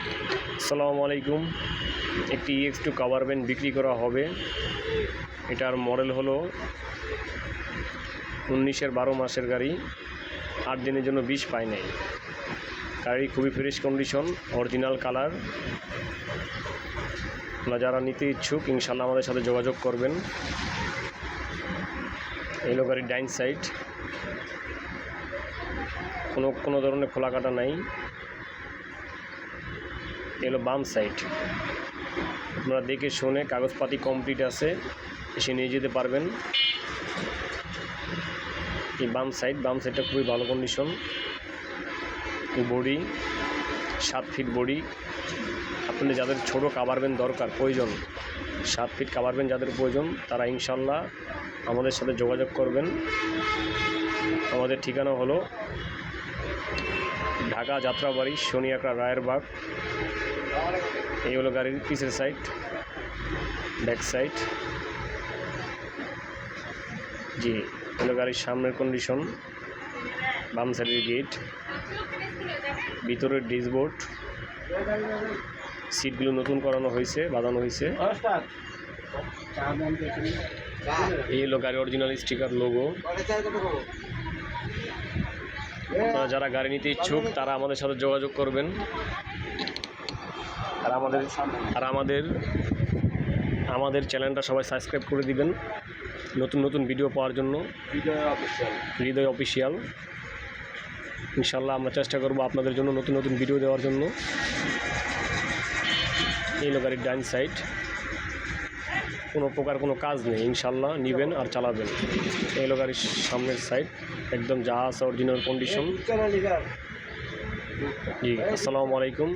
আসসালামু আলাইকুম। একটি EX2 কাভার ভ্যান বিক্রি করা হবে। এটার মডেল হলো 19-এর 12 মাসের গাড়ি, 8 দিনের জন্য 20 পায় নাই। গাড়ি খুবই ফ্রেশ কন্ডিশন, অরিজিনাল কালার। আপনারা যারা নিতে ইচ্ছুক ইনশাল্লাহ আমাদের সাথে যোগাযোগ করবেন। এলো গাড়ির ডাইন সাইড, কোনো ধরনের খোলা কাটা নাই। এলো বাম সাইড, আপনারা দেখে শুনে কাগজপাতি কমপ্লিট আছে, এসে নিয়ে যেতে পারবেন। এই বাম সাইডটা খুবই ভালো কন্ডিশন। Body 7 fit body. আপনাদের যাদের ছোটো কাভার ভ্যান দরকার প্রয়োজন, 7 ফিট কাভার ভ্যান যাদের প্রয়োজন তারা ইনশাল্লাহ আমাদের সাথে যোগাযোগ করবেন। আমাদের ঠিকানা হলো ঢাকা যাত্রাবাড়ি, শনিয়াকড়া, রায়েরবাগ। এই হলো গাড়ির পিছের সাইড, ব্যাক সাইড। জি, হলো গাড়ির সামনের কন্ডিশন, বাম সাইডের গেট, ভিতরের ডিসবোর্ড, সিটগুলো নতুন করানো হয়েছে, বাঁধানো হয়েছে। এই হলো গাড়ির অরিজিনাল স্টিকার, লোগো। আপনারা যারা গাড়ি নিতে ইচ্ছুক তারা আমাদের সাথে যোগাযোগ করবেন। আর আমাদের চ্যানেলটা সবাই সাবস্ক্রাইব করে দিবেন নতুন ভিডিও পাওয়ার জন্য। হৃদয় অফিসিয়াল। ইনশাল্লাহ আমরা চেষ্টা করব আপনাদের জন্য নতুন ভিডিও দেওয়ার জন্য। এই হলো গাড়ির ডাইন সাইড, কোনো প্রকার কোনো কাজ নেই, ইনশাল্লাহ নেবেন আর চালাবেন। এই হলো গাড়ির সামনের সাইড, একদম যা আছে অরিজিনাল কন্ডিশন। জি, আসসালামু আলাইকুম,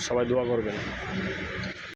সবাই দোয়া করবেন।